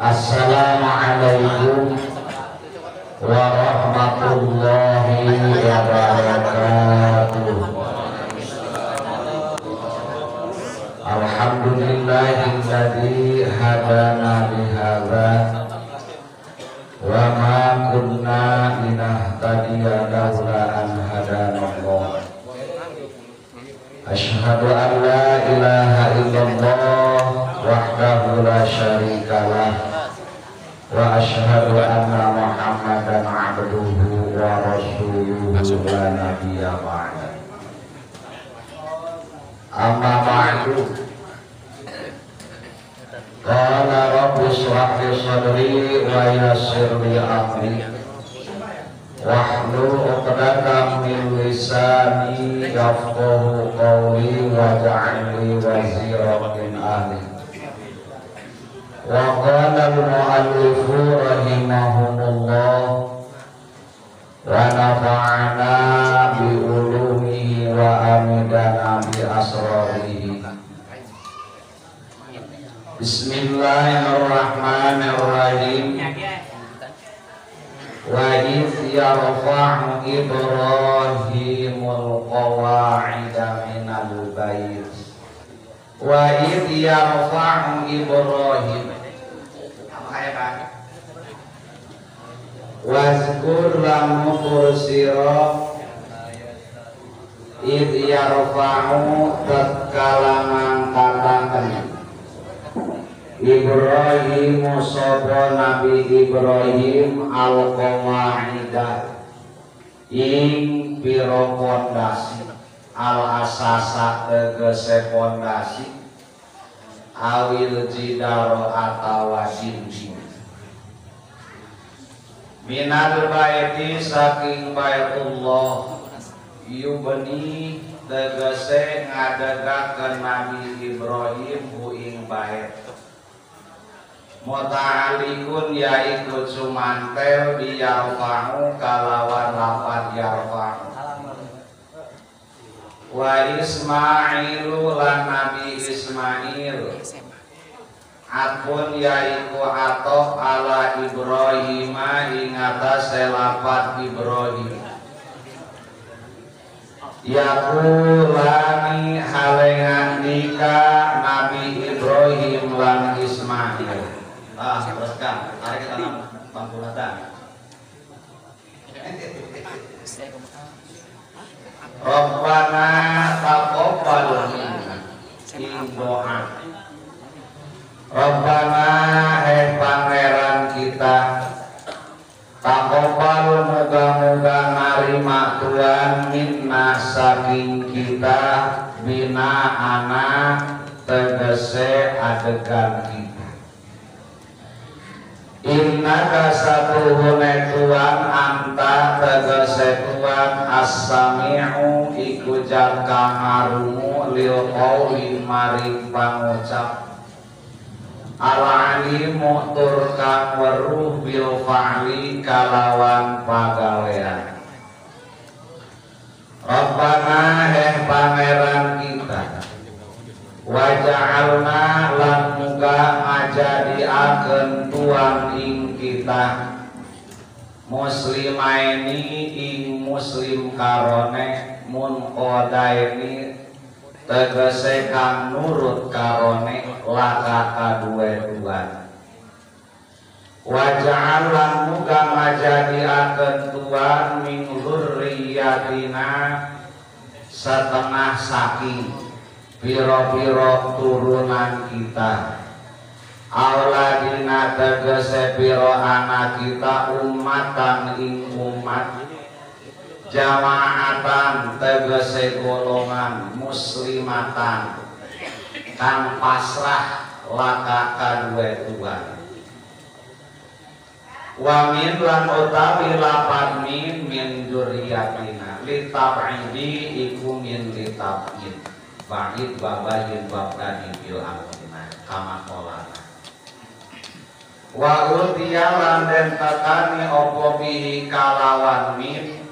Assalamualaikum warahmatullahi wabarakatuh. Alhamdulillahilladzi hadana lihadza wa ma kunna linahtadiya laula an hadanallah. Asyhadu an la ilaha illallah wahdahu la syarikalah wa asyhadu anna Muhammadan abduhu wa rasuluhu la nabiyya ba'da. Amma ba'du. Qala rabbi shrah li sadri wa yassir li amri wahlul 'uqdatam min lisani yafqahu qawli waj'al li waziran min ahli. Wa qala al-mu'allifu rahimahumullah wa nafa'ana bi ulumihi wa amidana bi asrarihi. Bismillahirrahmanirrahim. Wa idh yarfa'u Ibrahimul qawa'ida minal bait. Wa idh yarfa'u Ibrahim. Wazkur lamu kursira idh yarfa'u tatkala ngangkataken Ibrahim sapa Nabi Ibrahim al-qawa'ida ing pira pondasi al-asasa tegese pondasi awil jidaro atawa dinding minal baiti saking baitullah yubni tegese ngadegaken Nabi Ibrahim hu ing bait muta'alikun yaiku sumantel biyarfa'u kalawan lapan yarfa'u wa Ismailu lan Nabi Ismail akun yaiku atof ala Ibrahima ing atase lapan Ibrahim yakulani halengan nika Nabi Ibrahim lan Ismail. Teruskan, tarik ke dalam pangkulatan. Rabbana taqabbal minna doa. Rabbana pangeran kita taqabbal muga-muga narima Tuhan minna saking kita bina anak tegese adegan kita. Innaka satuhune Tuhan anta tegese Tuhan as-sami'u iku jan kangarungu lil qauli maring pangucap al-alimu tur kang weruh bil fa'li kalawan pagawean. Rabbana pangeran kita waja'alna lan muga ngajadiaken Tuhan ing kita muslimaini ing muslim karone munqadaini tegese kang nurut karone laka kadue Tuhan. Waja'al lan muga ngajadiaken Tuhan min dzurriyyatina setengah saking piro-piro turunan kita auladina tegese piro anak kita ummatan ing umat jamaatan tegese golongan muslimatan kang pasrah laka kadue Tuhan. Wa min lan utawi lapan min dzurriyyatina litab'idi iku min litab'id ba'id babayin babdani bil amrina kama kolana wa utiyalan den takani opo bihi kalawan min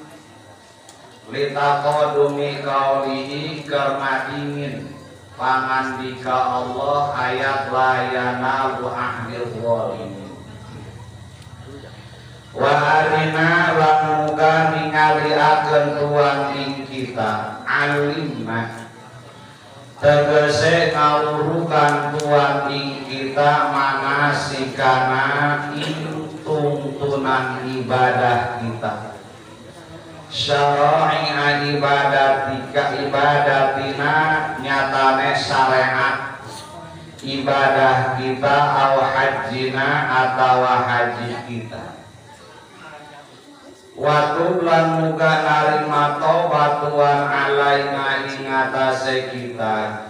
litaqadumi kaulihi karena ingin pangandika Allah ayat layana bu ahdil zalim Wa arina lan muga ningaliakeun Tuhan ing kita alimna tegese ngawurukan Tuhan ing kita manasikana ing tuntunan ibadah kita syara'i'a ibadatina nyatane syariat ibadah kita au hajjina atawa haji kita watu lan muga narima taubatuan alaina ing atase kita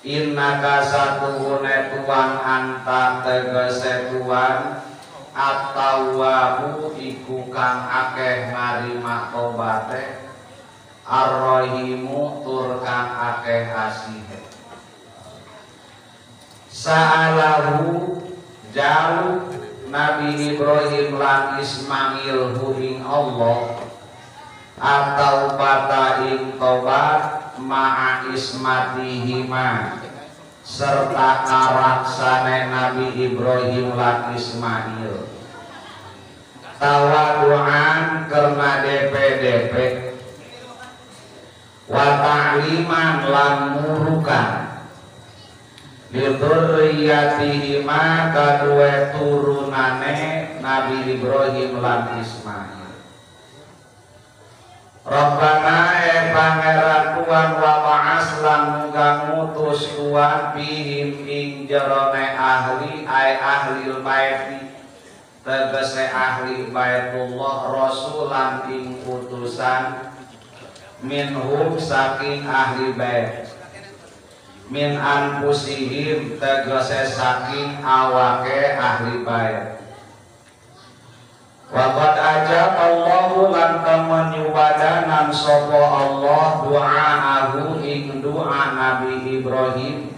innaka satuhune Tuhan anta tegese Tuhan at-tawwabu iku kang akeh narima taubate ar-rahimu tur kang akeh asihe sa'alahu jauh Nabi Ibrahim lan Ismail ing Allah atau bata ing tobat ma'a ismatihima serta karaksane Nabi Ibrahim lan Ismail tawadu'an karena DP wa ta'liman lan murukan lidurriyatihima kadue turunane Nabi Ibrahim lan Ismail Rabbana pangeran Tuhan wa ba'as lan muga ngutus Tuhan bihim ing jerone ahli ay ahlil baiti tegese ahli baitullah rasulan ing utusan minhum saking ahli bait min anfusihim tegese saking awake ahli bait waqad ajaballahu lan taman yubadanan sapa Allah du'aahu ing doa Nabi Ibrahim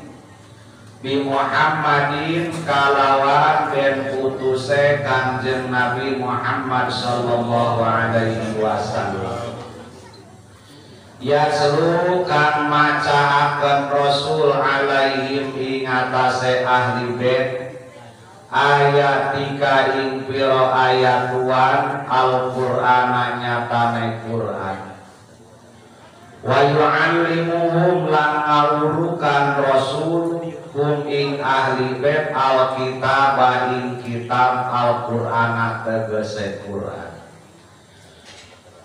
bi Muhammadin kalawan den putuse Kanjeng Nabi Muhammad sallallahu alaihi wasallam ya seluruh kan macaaken Rasul alaihim ing atase ahli bait ayatika ing pira ayat Tuhan Al-Qur'an nyatane Qur'an wa yu'allimuhum lan ngawurukan Rasul hum ing ahli bait al-kitab ing kitab Al-Qur'an tegese Qur'an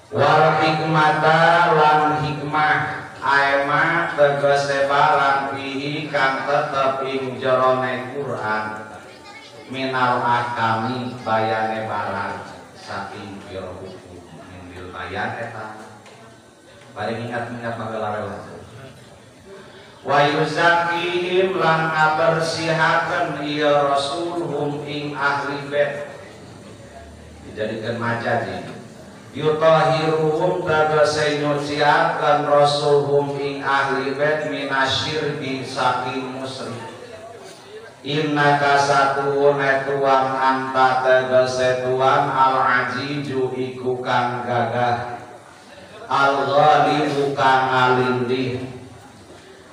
wal hikmata lan hikmah aema tegese barang bihi kang tetep ing jerone Quran minal ahkami bayane barang saking pira hukum min bayan eta paling ingat-ingat magelar wa yuzakihim lan ngabersihaken ieu rasul hum ing ahli bait dijadikan majazi yutahiruhum tegese nyuciaken rasulhum ing ahli bait minasyirki saking musyrik innaka satuhune Tuhan anta tegese Tuhan al-azizu iku kang gagah al-ghalibu kang ngalindih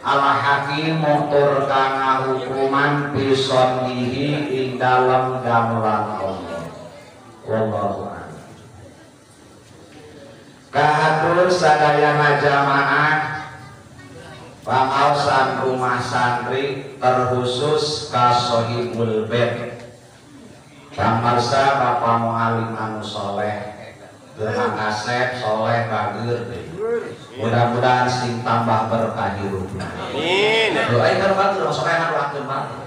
al-hakimu tur kang ngahukuman bisonihi ing dalem gamelan Allah wallahu kahatur sadayana jamaah pangausan rumah santri terkhusus ka sohibul bait pamarsa Bapak Mualim anu soleh Terima kasih soleh bageur mudah-mudahan sing tambah berkah hidupna amin doain kan batur soleh kan waktu banget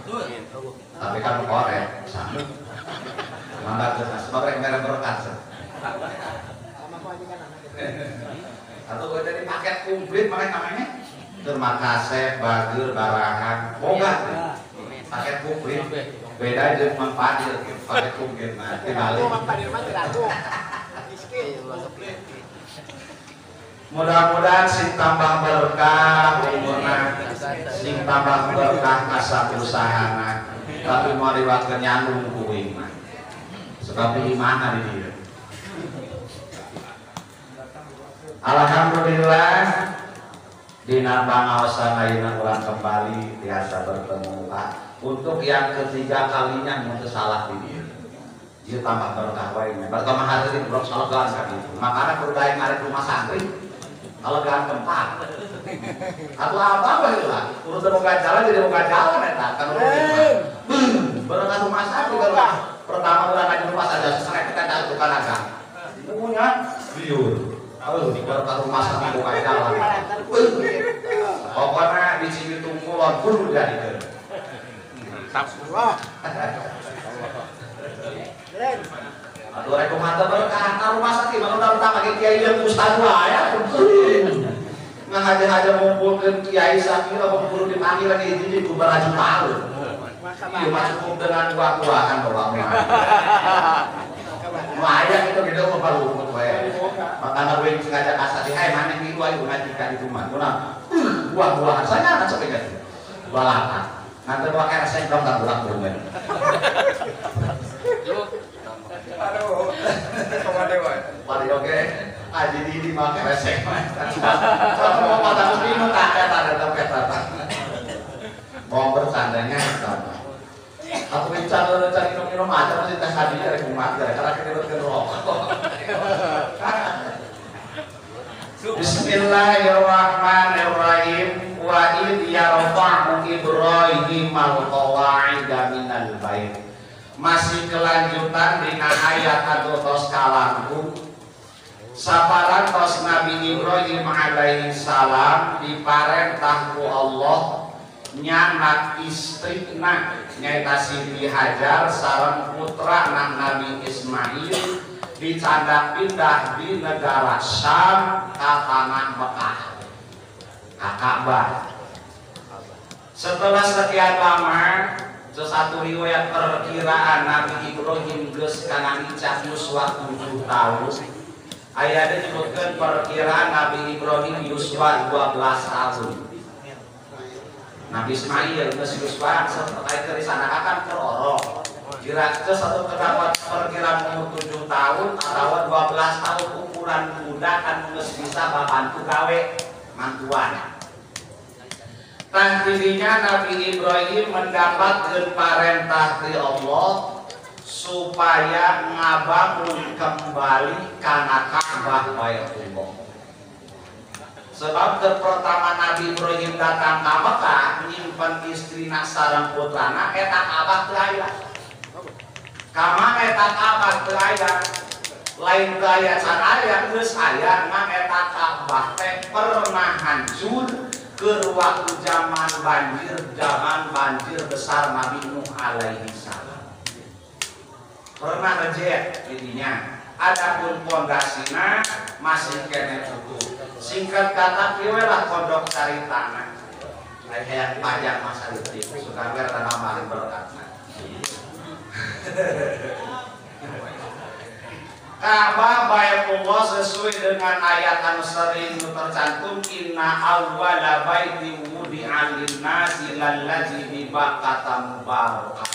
tapi kan korek sama mangga semoga mereka berkah atau gue dari paket komplit makanya namanya terima kasih bagus barahan boga paket komplit beda aja manfaatnya paket komplit nanti balik mudah-mudahan sing tambah berkah umurna sing tambah berkah asa usahana tapi mau diwakil nyandung kuing mah sebab iman di dia. Alhamdulillah dina pangaosan ayeuna ulang kembali biasa bertemu Pak untuk yang ketiga kalinya mun salah di dia. Ieu tambah berkah wae. Pertama hari ini brok salegan ka ditu. Makana kudu daek ngarep rumah santri. Salegan tempat. Atuh apa bae lah. Urut boga jalan jadi boga jalan eta kan. Berkah rumah santri kalau pertama urang di rumah saja sesrek kita ada tukang dagang. Punya liur. Di berkah rumah santri boga jalan. Pokoknya di Cibitung Kulon kudu jadikeun. Aduh rekomanda berkah rumah sakit mau utama ke kiai yang ustaz ya ngahaja-haja ngumpulkeun kiai sakit apa kudu dipanggil lagi jadi ku beraju tahu ieu mah cukup dengan buah-buahan bawa mah lumayan itu gitu mah balumut wae makana we sengaja asa di hai maneh minggu ayo ngaji ka di rumah buah-buahan saya anak sampai gitu balapan nanti pakai resep dong tak bulan bulan. Aduh, kemana wae? Mari oke, aji di pakai resep. Kalau mau patah minum tak ada peta. Mau bersandanya sama. Aku bicara cari minum aja masih teh hadi dari kumat karena kita rokok. Bismillahirrahmanirrahim. Wa id yarfa'u Ibrahim al-qawa'ida minal bait. Masih kelanjutan dina ayat atutos kalangkung saparan tos Nabi Ibrahim alaihi salam diparentah ku Allah nyanak istrina nyaita Siti Hajar sareng putra Nabi Ismail dicandak pindah di negara Syam ka tanah Mekah ka Ka'bah. Setelah sekian lama satu riwayat perkiraan Nabi Ibrahim geus kana ngicak yuswa 7 tahun. Aya disebutkeun perkiraan Nabi Ibrahim yuswa 12 tahun. Nabi Ismail geus yuswa saperti disanakan kerorok. Kira-kira satu terdapat perkiraan umur 7 tahun atau 12 tahun ukuran muda kan geus bisa babantu gawe mantuan. Tadinya Nabi Ibrahim mendapatkan perintah dari Allah supaya ngabangun kembali kana Ka'bah Baitullah. Sebab pertama Nabi Ibrahim datang ke Mekah nyimpen istrina sareng putrana eta Ka'bah teu aya. Kama eta Ka'bah teu aya. Lain teu aya can aya geus aya ngan eta Ka'bah teh pernah hancur ke waktu zaman banjir besar Nabi Nuh alaihi salam. Pernah reject jadinya. Adapun pondasina masih kene utuh. Singkat kata kieu lah pondok caritana. Lain hayang pajak masa leutik suka ber tambahan berkatna. Ka'bah Baitullah sesuai dengan ayat anu sering tercantum inna awwala baitin wudi'a lin-nasi lallazi bi Bakkah mubarakah.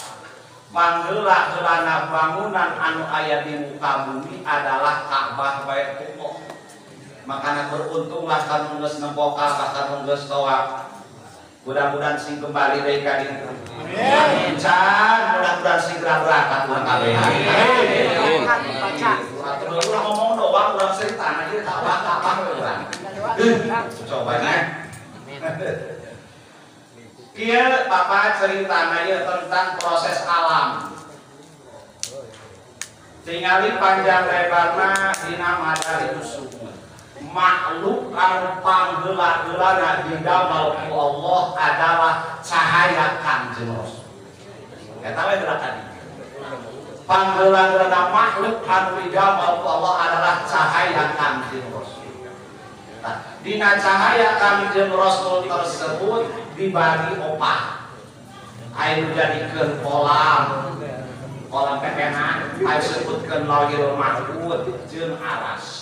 Panggeulah-geulana bangunan anu aya di muka bumi adalah Ka'bah Baitullah. Makana beruntunglah kanu geus nempo Ka'bah kanu geus tawaf. Mudah-mudahan sing kembali deui ka ditu. Amin. Mudah-mudahan segera berangkat ulang kabeh. Amin. Atur urang ngomong doang urang cerita na ieu tak apa urang. Cobanya. Kieu Bapak ceritana ieu tentang proses alam. Tingali panjang lebarna dina Madariyus Subuh. Makhluk anu panggela-gelana didamel ku Allah adalah cahaya Kangjeng Rasul. Eta we geura tadi. Panggela-gelana makhluk anu didamel ku Allah adalah cahaya Kangjeng Rasul. Nah, dina cahaya Kangjeng Rasul tersebut dibagi opah. Aya dijadikeun kolam pepenan, aya sebutkeun Lauhul Mahfuz jeung aras.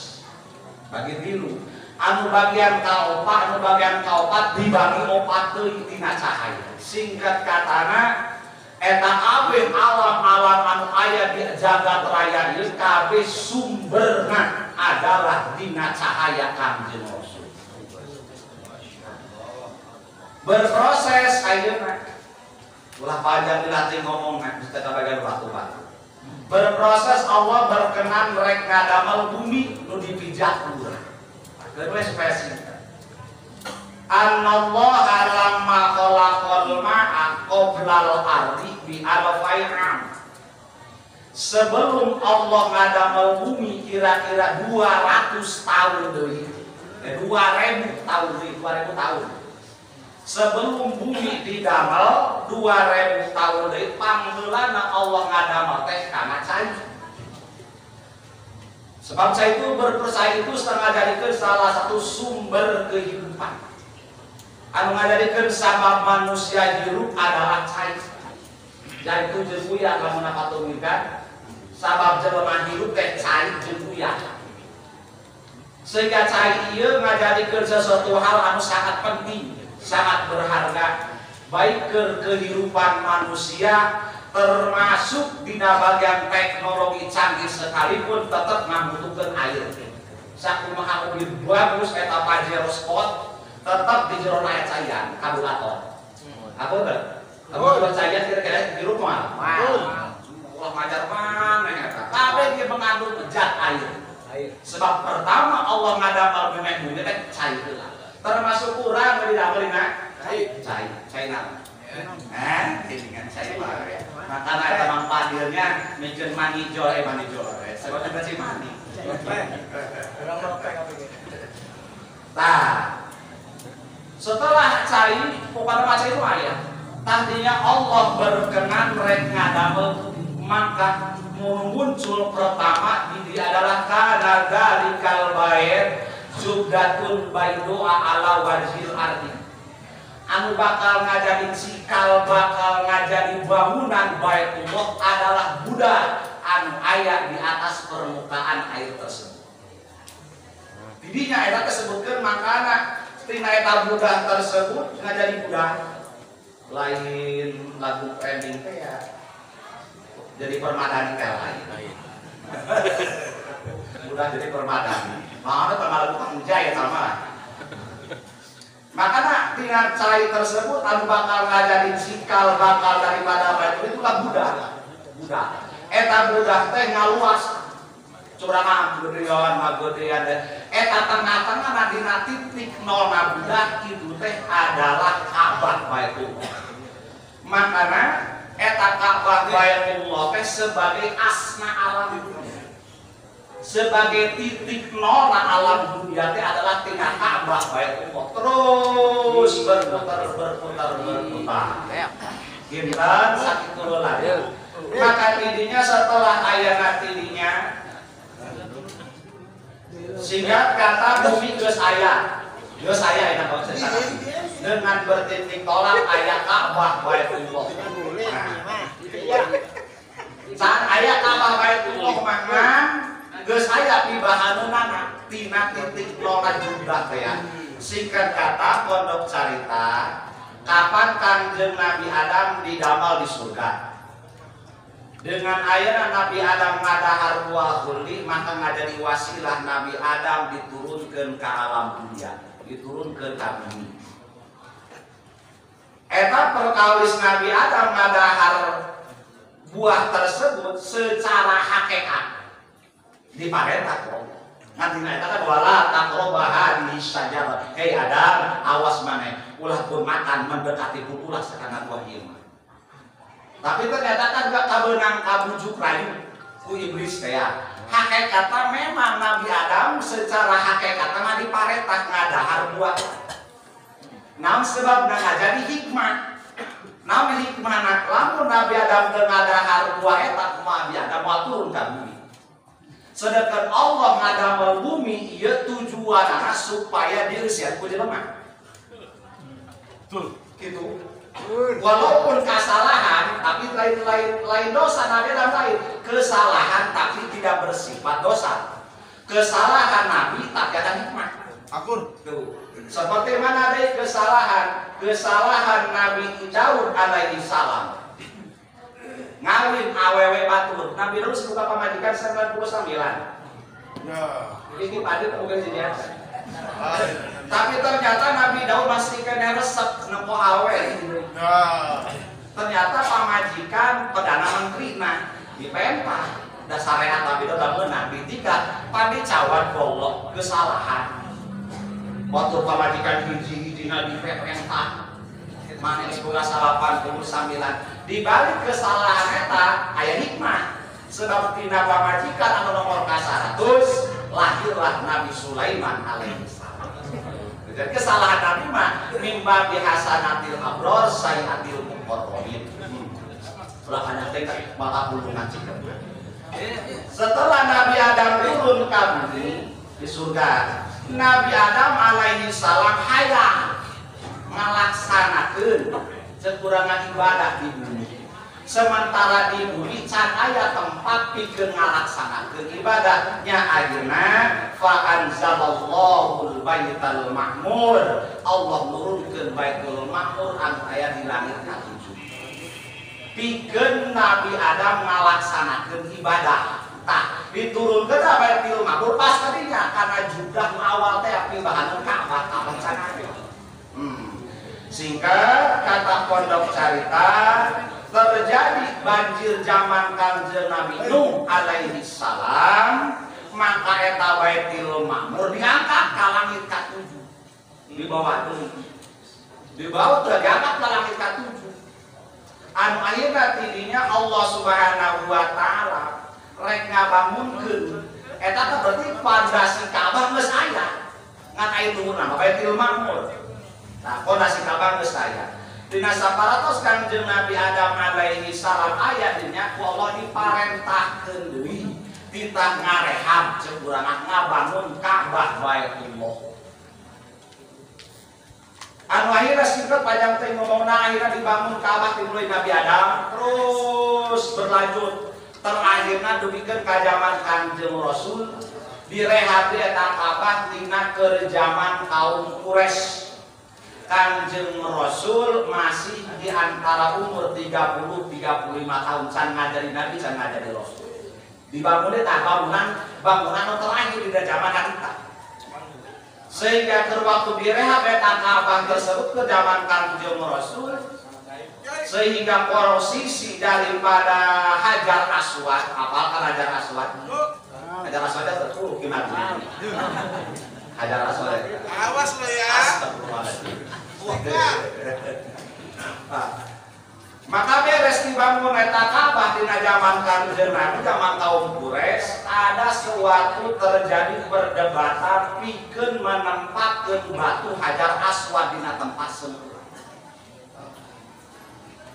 Bagi tilu anu bagian kaopat dibagi opat teuing tina cahaya. Singkat katana eta kabeh alam-alam anu aya di jagat raya ieu kabeh sumberna adalah dina cahaya Kangjeng Rasul. Berproses ayeuna ulah panjang dilatih ngomongna geus teh kabagian batu-batu. berproses Allah berkenan rek ngadamel bumi nu dipijak urang. Kedua spesies. Anallaha lamma khalaqal ma'a qoblal ardi bi alfai am. Sebelum Allah ngadamel bumi kira-kira 200 tahun deui. 2000 tahun deui, 2000 tahun. Sebelum bumi didamel 2000 tahun deui pangheulana Allah ngadamel teh kana cai. Sebab cai itu berpersai itu setengah jadikeun salah satu sumber kehidupan. Anu ngajadikeun sabab manusia hirup adalah cai. Jadi itu jeung uyah lamun patumikeun sabab jelema hirup teh cai jeung uyah. Sehingga cai ieu ngajadikeun sesuatu hal anu sangat penting, sangat berharga baik ke kehidupan manusia termasuk dina bagian teknologi canggih sekalipun tetap membutuhkan air. Sakumaha mobil bagus eta Pajero Sport tetap di jero aya cairan karburator. Apa teh? Apa cairan kira-kira di rumah? Wah ngajar maneh eta. Kabeh ge mengandung zat air. Sebab pertama Allah ngadamel bumi teh cai heula. Termasuk urang di damelina cai naon? Ini saya baru ya. Makanya ada mangpadirnya mikir manijol, sebab juga si mani. Nah, setelah cai, pokoknya macam itu ayah. Tadinya Allah berkenan rek ngadamel, maka muncul pertama ini adalah kana dalikal bait subdatun baidoa ala wajhil ardi. Anu bakal ngajadin sikal, bakal ngajadin bangunan Baitullah adalah budak anu aya di atas permukaan air tersebut. Didinya eta disebutkeun makana tina eta budak tersebut ngajadi budak lain lagu trending teh ya. Jadi permadani teh lain. Budak jadi permadani. Mana permadani tanggung jaya sama. Makanya tina cai tersebut anu bakal ngajadin sikal bakal daripada Baitul itulah budak. Eta budak teh ngaluas curangan gedean magedean eta tengah-tengah dina titik nolna budak itu teh adalah Ka'bah Baitullah. Makanya eta Ka'bah Baitullah teh sebagai asna alam dunia. Sebagai titik nol alam dunia itu adalah tinggal Ka'bah Baitullah terus berputar. Kinten sakitu lagi. Maka intinya setelah ayat intinya sehingga kata bumi geus aya eta konsep dengan bertitik tolak ayat Ka'bah Baitullah. Saat ayat Ka'bah Baitullah mangan geus aya pibahaneunana tina titik nolna jumlah teh ya. Singkat kata pondok carita kapan Kanjeng Nabi Adam didamel di surga. Dengan ayeuna Nabi Adam ngadahar buah khuldi maka ngajadi wasilah Nabi Adam diturunkeun ka alam dunia, diturunkeun ka bumi. Eta perkawis Nabi Adam ngadahar buah tersebut secara hakikat diparentah Allah. Nanti eta kan wala taqrabaha di sajarah. Hei Adam, awas maneh ulah pun makan mendekati pupulah sakana buah ieu. Tapi ternyata kan gak kabenang kabujuk rayu ku iblis teh ya. Hakikatna memang Nabi Adam secara hakikatna mah diparentah ngadahar buah. Namun sebabna ngajadi hikmah. Namun hikmahna lamun Nabi Adam teu ngadahar buah eta kumaha Nabi Adam moal turun ka bumi. Sedangkan Allah ngadamel bumi ieu tujuanna supaya dieusian ku jelema. Betul, gitu. Walaupun kesalahan tapi lain dosa Nabi Adam lain. Kesalahan tapi tidak bersifat dosa. Kesalahan Nabi tapi ada hikmah. Akur. Tuh. Seperti mana ada kesalahan Nabi Daud alaihi salam. Ngawin awewe batur. Nabi Daud sebuka pamajikan 99. Nah, ini padat mungkin jadi tapi ternyata Nabi Daud masih kena resep nempo awe. Ternyata pamajikan perdana menteri. Nah, dipentah dasar rehat tapi udah menang ditiga padicawan Allah kesalahan waktu pamajikan hiji-hijina dipentah mana semoga 89 dibalik kesalahan eta aya hikmah sebab tina pamajikan anu nomor ka 100 lahirlah Nabi Sulaiman alaihissalam. Jadi kesalahan Nabi mah mimba bihasanatil abror sayyatil muqarrabin. Ulah hanya teh malah bulungan cikeun. Setelah Nabi Adam turun ke bumi di surga, Nabi Adam alaihi salam hayang ngalaksanakeun sekurangan ibadah di bumi. Sementara di bumi can aya tempat pikeun ngalaksanakeun ibadahnya ayeuna fa anzalallahu baital ma'mur. Allah nurunkeun baitul ma'mur anu aya di langit ka-7. Pikeun Nabi Adam ngalaksanakeun ibadah. Tah diturunkeun baitul ma'mur pas kadinya kana judah awal teh pibahan Ka'bah can aya. Singkat kata pondok carita terjadi banjir zaman Kanjeng Nabi Nuh alaihi salam maka eta Baitul Ma'mur diangkat ka langit ka-7 di bawah terangkat ka langit ka-7 anu ayeuna tidinya Allah Subhanahu wa taala rek ngabangunkeun eta teh berarti fondasi Ka'bah geus aya ngan aya turunna Baitul Ma'mur. Nah, fondasi Ka'bah geus aya. Dina saparatos Kanjeng Nabi Adam alaihi salam aya dinya ku Allah diparentahkeun deui titah ngarehab ceuk urang ngabangun Ka'bah Baitullah. Anu akhirna singkat panjang teh ngomongna akhirna dibangun Ka'bah dimulai Nabi Adam terus berlanjut terakhirna dubikeun ka zaman Kanjeng Rasul direhab eta Ka'bah tina keur zaman kaum Quraisy. Kanjeng Rasul masih di antara umur 30-35 tahun can ngajari Nabi can ngajari Rasul. Dibangunnya tak bangunan terakhir di zaman kita. Sehingga ke waktu direhab eta Ka'bah tersebut ke zaman Kanjeng Rasul sehingga posisi daripada Hajar Aswad apalkan Hajar Aswad? Hajar Aswad itu gimana? Hajar Aswad. Awas lo ya. Maka beres dibangun eta Ka'bah dina zaman Kanjeng Nabi zaman kaum Quraisy ada suatu terjadi perdebatan pikeun menempatkeun batu Hajar Aswad dina tempat semula.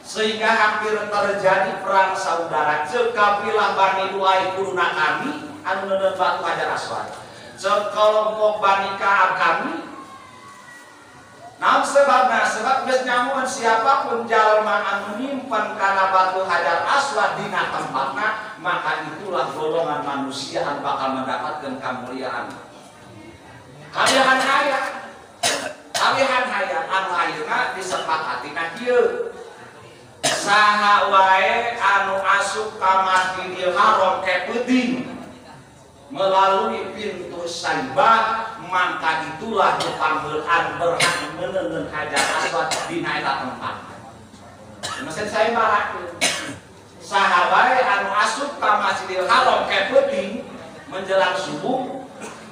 Sehingga hampir terjadi perang saudara ceuk kabilah Bani Luay kuduna kami anu neuneun batu Hajar Aswad. Ceuk kelompok Bani Ka'ab kami. Nah sebabna sebab geus nyamuan siapapun jalma anu nyimpen kana batu Hajar Aswad dina tempatna maka itulah golongan manusia anu bakal mendapatkeun kamuliaan. Kabihan hayat anu ayeuna disepakatina kieu. Saha wae anu asup ka Masjidil Haram ke peuting melalui pintu Saibah maka itulah pangeulan berhak meuneuneun Hajar Aswad dina eta tempat. Maksud saya barakeun. Saha bae anu asup ka Masjidil Haram ke peuting menjelang subuh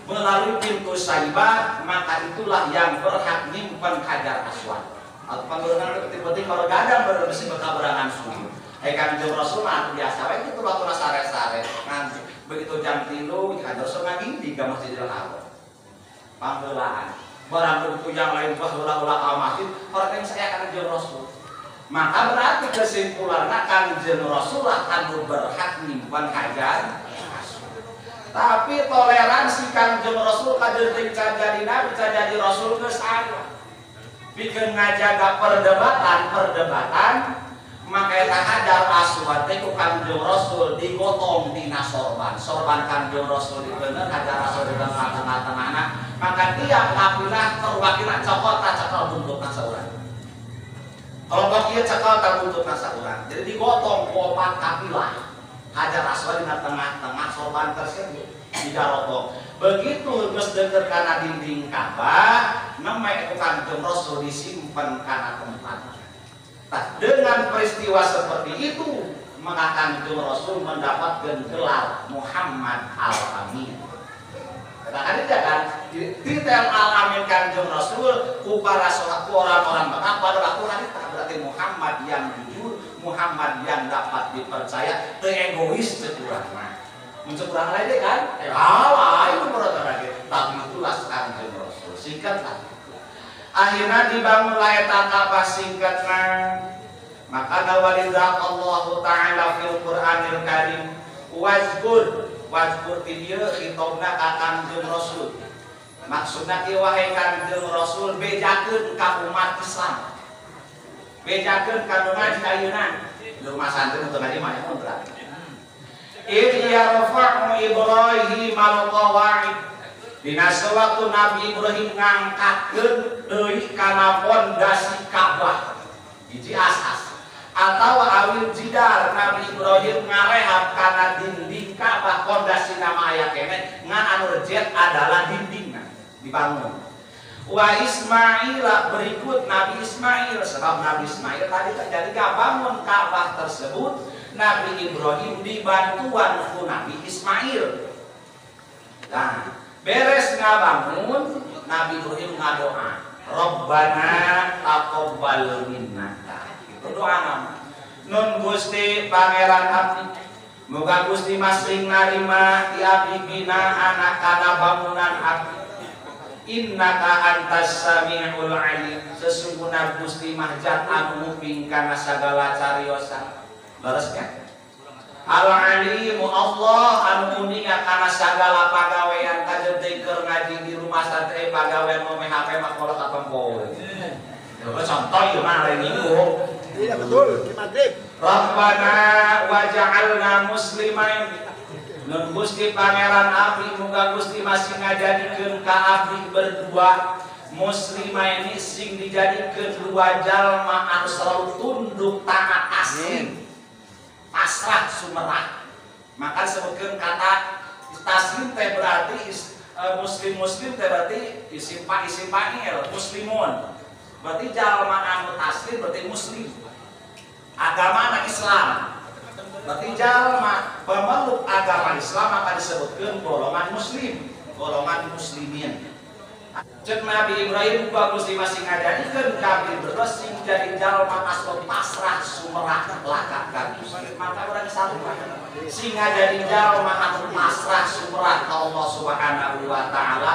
melalui pintu Saibah maka itulah yang berhak nyimpen Hajar Aswad. Atau pangeulan ke peuting kalau gadang berbesi bekaberangan subuh. Kanjeng Rasul mah biasa we kitu waktu sare-sare ngan begitu jam 3 Hajar Aswad lagi di Masjidil Haram. Panggelaan barang begitu yang lain ulah-ulah ka masjid orang yang saya Kanjeng Rasul. Maka berarti kesimpulanna Kanjeng Rasul lah anu berhak nyimpen Hajar Aswad. Tapi toleransi Kanjeng Rasul kadeung can jadi nabi can jadi rasul geus aya. Pikeun ngajaga perdebatan maka eta Hajar Aswad teh ku Kanjeng Rasul digotong dina sorban Kanjeng Rasul dibeuneur Hajar Aswad di tengah-tengahna maka tiap kapilah perwakilan cokot cekel buntutna saurang. Kelompok ieu cekel ta buntutna saurang. Jadi digotong ku 4 kapilah Hajar Aswad di tengah-tengah sorban tersebut digarotong. Begitu geus deukeut kana dinding Ka'bah nemeh ku Kanjeng Rasul disimpen kana tempatna. Dengan peristiwa seperti itu maka Kanjeng Rasul mendapatkan gelar Muhammad Al-Amin. Katakan aja kan, detail Al-Amin Kanjeng Rasul ku para sahabat orang-orang Mekah pada waktu hari berarti Muhammad yang jujur, Muhammad yang dapat dipercaya, teu egois cekurang mah. Mencekurang lain kan? Itu berarti lagi. Tapi itulah Kanjeng Rasul. Singkatlah. Akhirnya dibangun layak apa singkatnya. Maka nawalidah Allah Ta'ala fil Qur'anil Karim wazkur video khitobna ka Kanjeng Rasul. Maksudna ki wahai Kanjeng Rasul bejakeun ka umat Islam. Bejakeun ka nu ngaji ayeuna. Rumah santri untuk ngaji mah berat. Idh yarfa'u Ibrahim al-qawaid. Dina sewaktu Nabi Ibrahim ngangkatkeun deui kana pondasi Ka'bah. Hiji asas. Atau awil jidar Nabi Ibrahim ngarehab karena dinding Ka'bah pondasi nama ayat kene ngan anu rejet adalah dindingna dibangun. Wa Ismail berikut Nabi Ismail sebab Nabi Ismail tadi terjadi bangun Ka'bah tersebut Nabi Ibrahim dibantuan ku Nabi Ismail. Nah, beres ngabangun Nabi Ibrahim ngadoa Rabbana taqabbal minna. Doa nama Nun Gusti Pangeran Abdi muga Gusti masing narima ti abdi bina anak kana bangunan abdi. Innaka antas samiul alim. Sesungguhna Gusti mah zat anu muping kana sagala cariosan. Leresnya Al-Alimu Allah anu uninga kana sagala pagawean kadeuteuy keur ngaji di rumah santri pagawean mah HP mah kolot apempoe. Contoh ieu mah lain minggu. Iya betul, di maghrib. Rabbana waj'alna muslimain. Nun Gusti Pangeran Abdi muga Gusti masih ngajadikeun ka abdi berdua muslimaini sing dijadikeun dua jalma anu selalu tunduk taat asli. Pasrah sumerah. Maka sebutkeun kata taslim teh berarti muslim teh berarti isim fa'il muslimun. Berarti jalma anu taslim berarti muslim. Agama anak Islam. Berarti jalma pemeluk agama Islam maka disebutkan golongan muslim, golongan muslimin. Cek Nabi Ibrahim gua Gusti masih ngajadikeun kabeh berdua sing jadi jalma asal pasrah sumerah lakak ka Gusti. Maka urang saluran sing ngajadi jalma anu pasrah sumerah ka Allah Subhanahu wa taala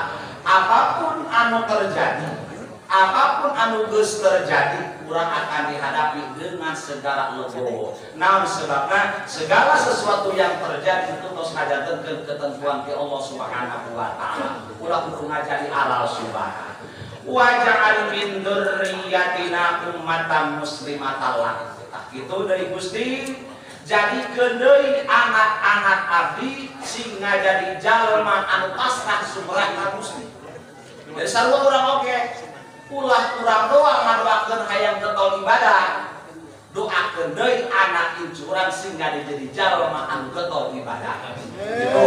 apapun anu terjadi. Apapun anu geus terjadi, urang akan dihadapi dengan segala legowo. Namun sebabna segala sesuatu yang terjadi itu tos ngajantenkeun ketentuan ti Allah Subhanahu wa taala. Ulah kudu ngajadi alal subhana. Wa ja'al min dzurriyyatina ummatan muslimatan lak. Tah kitu deui Gusti, jadikeun deui anak-anak abdi sing ngajadi jalma anu pasrah sumerah ka Gusti. Jadi sarua urang oge ulah kurang doang ngadoakeun hayang getol ibadah. Doakeun deui anak incu urang sing jadi jalma anu getol ibadah. Gitu.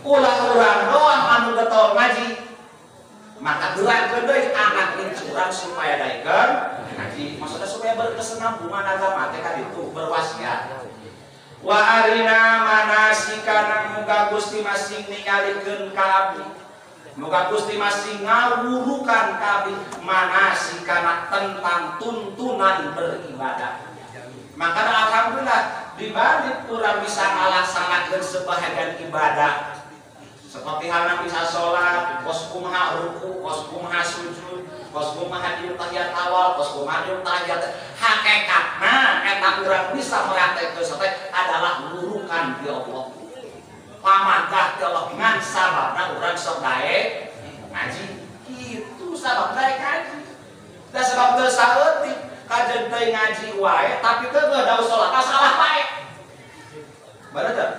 Ulah urang doang anu getol ngaji. Maka doakeun deui anak incu urang supaya daekeun ngaji. Maksudnya supaya berkesinambungan agama teh ka ditu berwasiat. Wa arina manasikana muga Gusti masing ningalikeun ka abdi. Muga Gusti masih ngawurukan kabeh manasikana tentang tuntunan beribadah. Maka alhamdulillah dibalik urang bisa ngalaksanakeun sebahagian ibadah. Seperti halna bisa salat, pos kumaha ruku, pos kumaha sujud, pos kumaha di tahiyat awal, pos kumaha di tahiyat. Hakikatna eta urang bisa meratekeun sampai adalah ngurukan di Allah. Pamagah Allah ngan sababna urang sok daek ngaji. Itu sabab daek ngaji. Da sebab teu saeutik kajen teh ngaji wae tapi teu daus salat salah bae. Bener teu?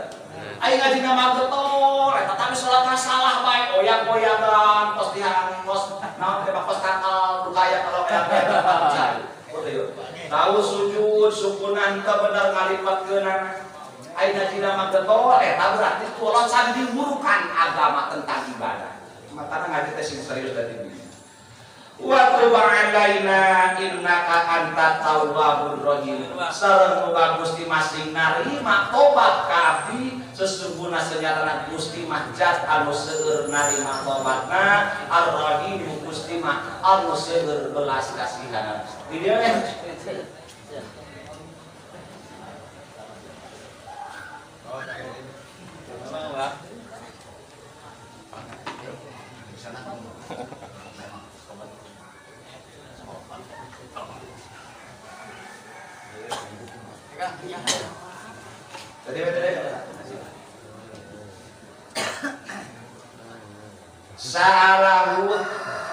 Aing ngaji mah getol eta tapi salat salah bae. Oyak-oyakan pos dihang pos naon teh pos takal dukaya kalau kayak tahu sujud sukunan teu bener ngalipatkeunana. Aina tidak magetol, eta berarti kulosan dimurukan agama tentang ibadah. Makanya ngaji teh sing serius dari ini. wa tub alaina innaka antat tawwabur rahim. Sareng muga Gusti masing narima tobat ka abdi sesungguhna senyatana Gusti mah zat anu seueur narima tobatna ar-rahim Gusti mah anu seueur belas kasihan. Di dieu Sa'alahu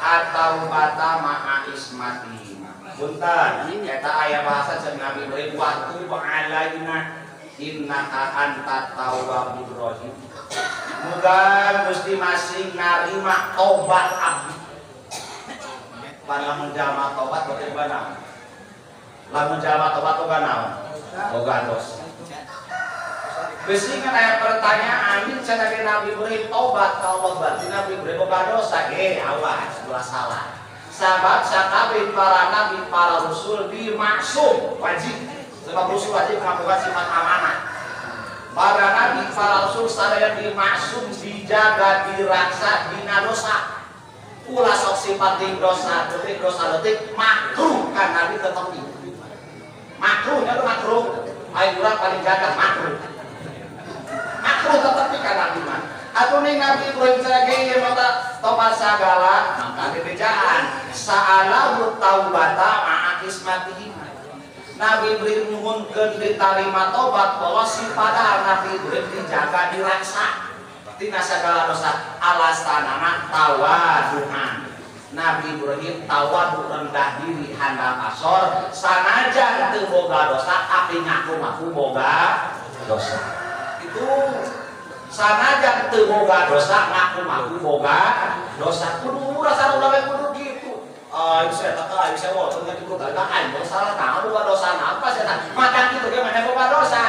atau bata ma'a ismati. Buntan, eta aya bahasa jeung Nabi Ibrahim wa tub alaina innaka antat tawwabur rahim. Muga Gusti masing narima tobat abdi. Lamun jalma tobat boga naon? Lamun jalma tobat boga naon? Boga dosa. Besi kan aya pertanyaan ini cenah Nabi Ibrahim tobat ka Allah berarti Nabi Ibrahim boga dosa ge awas ulah salah. Sabab sakabeh para nabi para rasul dimaksum wajib. Sebab rasul wajib ngaboga sifat amanah. Para nabi para rasul sadaya dimaksum dijaga diraksa dina dosa. Ulah sok sifat dosa detik makruh kan nabi tetep makruh nya makruh. Ayo urang paling jaga makruh. Makruh tetap di kanan iman. Atau nih Nabi Ibrahim sebagai mata tobat segala maka dibejaan sa'alahu taubata ma'akis matihi. Nabi Ibrahim nyuhunkeun diterima tobat bahwa si padahal Nabi Ibrahim dijaga diraksa tina sagala dosa alasanana tawaduhan. Nabi Ibrahim tawadu rendah diri handap asor sanajan teu boga dosa tapi ngaku-ngaku boga dosa. Itu sanajan teu boga dosa ngaku-ngaku boga dosa kudu rasa ulah kudu gitu. Bisa wae teu cukup gagaan salah tah boga dosa apa cenah. Maka kitu ge mana boga dosa.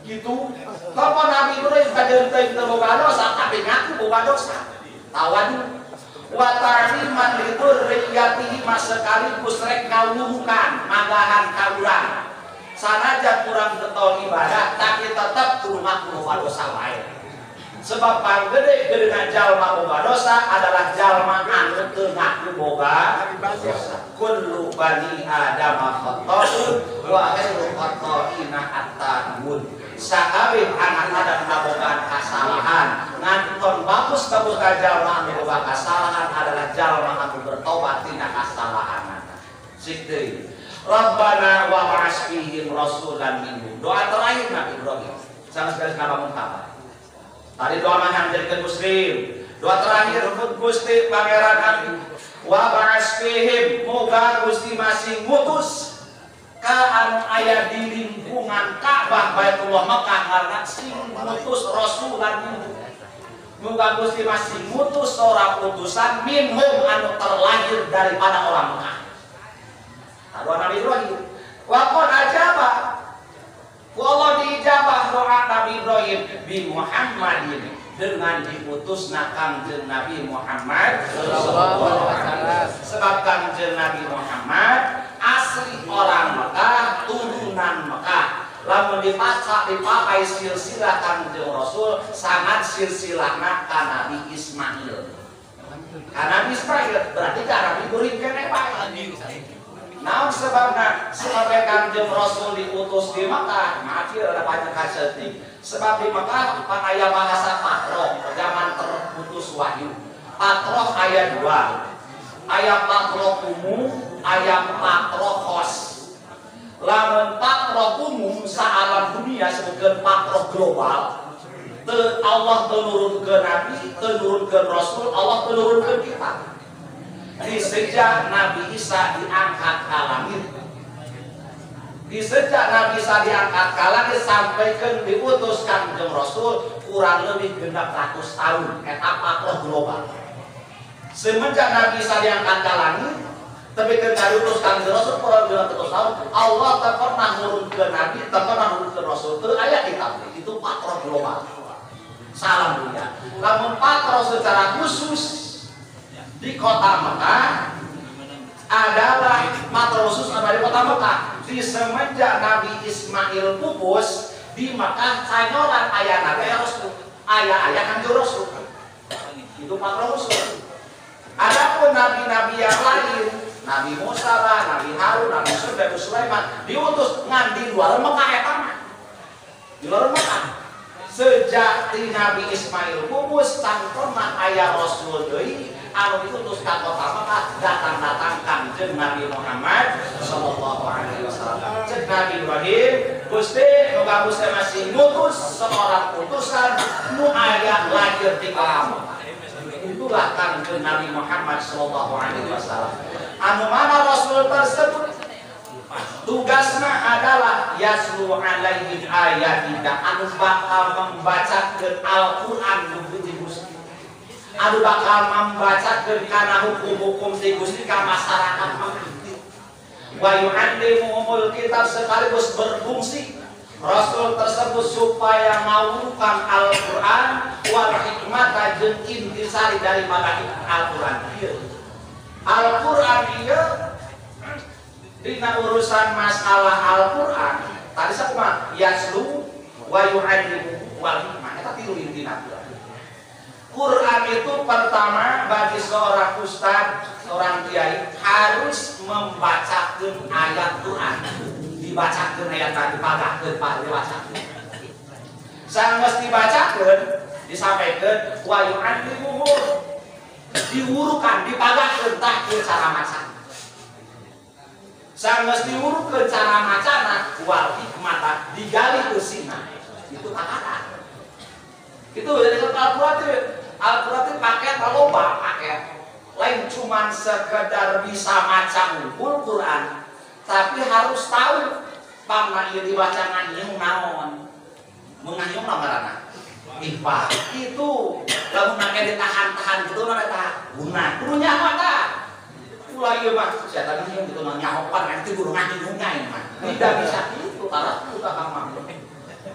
Gitu. Kapan Nabi Ibrahim kadeun teu boga dosa tapi ngaku boga dosa. Tawadu wa ta'liman li dzurriyyatihi sekaligus rek ngawuhkan magahan kawulan. Sanajan kurang getol ibadah tapi tetap kudu ngaku boga dosa wae. Sebab panggede-gedena jalma boga dosa adalah jalma anu teu ngaku boga dosa. Kullu bani Adam khata'un wa khairu khata'ina at-tawwabun. Sakabeh anak Adam ngabogaan kasalahan nganton bagus ka jalma anu boga kasalahan adalah jalma anu bertobat tina kasalahan. Sik deui. Rabbana wa ba'ats fihim rasulan minhum. Doa terakhir Nabi Ibrahim. Sangat sekali ngabangun kabar. Tadi doa mah menjadikan muslim. Doa terakhir untuk Gusti Pangeran Nabi. Wa ba'ats fihim moga Gusti masih ngutus ka anu aya di lingkungan Ka'bah Baitullah Mekah karena sing ngutus rasulan minhum. Moga Gusti masih ngutus seorang utusan minhum anu terlahir daripada orang Mekah. Doa Nabi Ibrahim. Waqad ajaba. Allah diijabah doa Nabi Ibrahim bi Muhammadin dengan diutusna Kangjeng Nabi Muhammad sallallahu alaihi wasallam. Sebab Kangjeng Nabi Muhammad asli orang Mekah, turunan Mekah. Lamun dipakai silsilah Kangjeng Rasul sangat silsilahna ka Nabi Ismail. Ka Nabi Ismail berarti ka Nabi Ibrahim kene bae. Nah sebabnya sampai Kangjeng Rasul diutus di Mekah, makir ada banyak kasih. Sebab di Mekah aya bahasa patroh, zaman terputus wahyu. Patroh aya dua, aya patroh umum, aya patroh khos. Lamun patroh umum saalam dunia sebutkeun patroh global. Allah tenurunkeun Nabi, tenurunkeun Rasul, Allah tenurunkeun kita. Di sejak Nabi Isa diangkat ke langit, di sejak Nabi Isa diangkat ke langit sampai ke diutus Kangjeng Rasul kurang lebih 600 tahun etapa global. Semenjak Nabi Isa diangkat ke langit tapi ketika diutus Kangjeng Rasul kurang 600 tahun Allah tak pernah nurun ke Nabi, tak pernah nurun ke Rasul. Itu ayat kitab itu patro global. Salam dunia. Namun patro secara khusus di kota Mekah adalah mata khusus ada di kota Mekah. Di semenjak Nabi Ismail pupus di Mekah sanyoran ayah Nabi Rasul, ayah kan Rasul. Itu mata khusus. Adapun nabi-nabi yang lain, Nabi Musa lah, Nabi Harun, Nabi Sulaiman, Sulaiman diutus ngan di luar Mekah eta mah. Di luar Mekah. Sejak di Nabi Ismail pupus can pernah aya Rasul deui anu diutus ka kota Mekah datang-datangkan jeung Nabi Muhammad sallallahu alaihi wasallam. Cek Nabi Ibrahim, Gusti nu gabus teh masih ngutus seorang utusan nu aya lahir di kota Mekah. Itulah kanjeng Nabi Muhammad sallallahu alaihi wasallam. Anu mana Rasul tersebut tugasnya adalah yaslu alaihim ayatika, anu bakal membacakeun Al-Qur'an di Gusti, anu bakal membacakeun kana hukum-hukum di Gusti ka masyarakat Mekah. Wa yu'allimuhumul kitab, sekaligus berfungsi Rasul tersebut supaya ngawurkan Al-Qur'an wal hikmah jeung intisari daripada Al-Qur'an ieu. Al-Qur'an ieu dina urusan masalah Al-Qur'an tadi sakumaha yaslu wa yu'allimu wal hikmah eta tilu intina. Quran itu pertama bagi seorang ustaz, seorang kiai harus membacakeun ayat Quran. Dibacakeun ayat tadi pagahkeun Pak dibacakeun. Sanggeus dibacakeun disampaikeun wa yu'allimu diurukan dipagahkeun tah kieu cara maca. Sanggeus diurukeun cara macana wal hikmah digali eusina. Itu kakada. Itu jadi Al-Qur'an itu paket loba paket. Lain cuman sekedar bisa maca unggul Quran, tapi harus tahu pamna ieu dibaca nganyung naon. Menganyung ngaranna Iqbal. Itu lamun make ditahan-tahan kitu mah eta guna. Kudu nyaho ta. Ulah ieu mah sia tadi kitu mah nyahopan nanti kudu nganyung mah. Tidak bisa kitu karena kudu mah.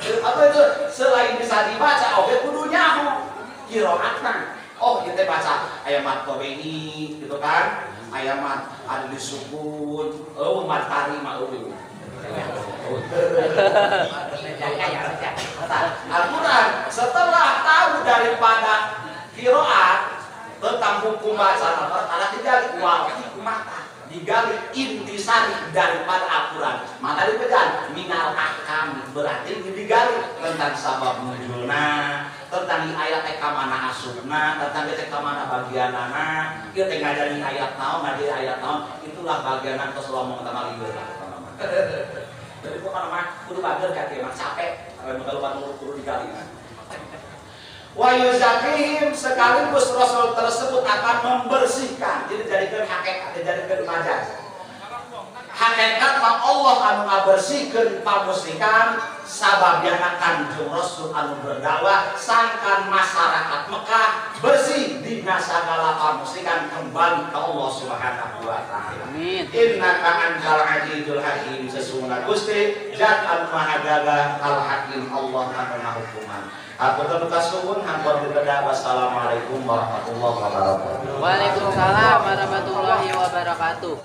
Apa itu selain bisa dibaca oke kudu nyaho qiraatna. Oh kita baca ayat mat tabi'i gitu kan, ayat mat adli sukun, mat tarima Al-Quran setelah tahu daripada qiraat tentang hukum baca ada digali wal hikmah, digali intisari daripada Al-Quran. Maka dipegang minal ahkam, berarti digali tentang sabab nuzulna, tentang ayat teh ka mana asupna, tentang teh ka mana bagianana, ieu teh ngajari ayat naon, ngajari ayat naon, itulah bagianan tos ngomong tentang lieur lah. Jadi bukan mah kudu bager ka teh mah capek, kalau kudu digali. Wa yuzakihim, sekaligus Rasul tersebut akan membersihkan. Jadi jadikan hakikat, jadikan majaz. Hakikat mah Allah anu ngabersihkeun pamusikan sababna Kanjeng Rasul anu berdakwah sangkan masyarakat Mekah bersih dina sagala pamusikan kembali ke Allah Subhanahu wa taala. Amin. Innaka antal azizul hakim, sesungguhna Gusti zat anu maha gagah al hakim Allah anu maha hukuman. Aku terus suwun hampir dikedah. Wassalamualaikum warahmatullahi wabarakatuh. Waalaikumsalam warahmatullahi wabarakatuh.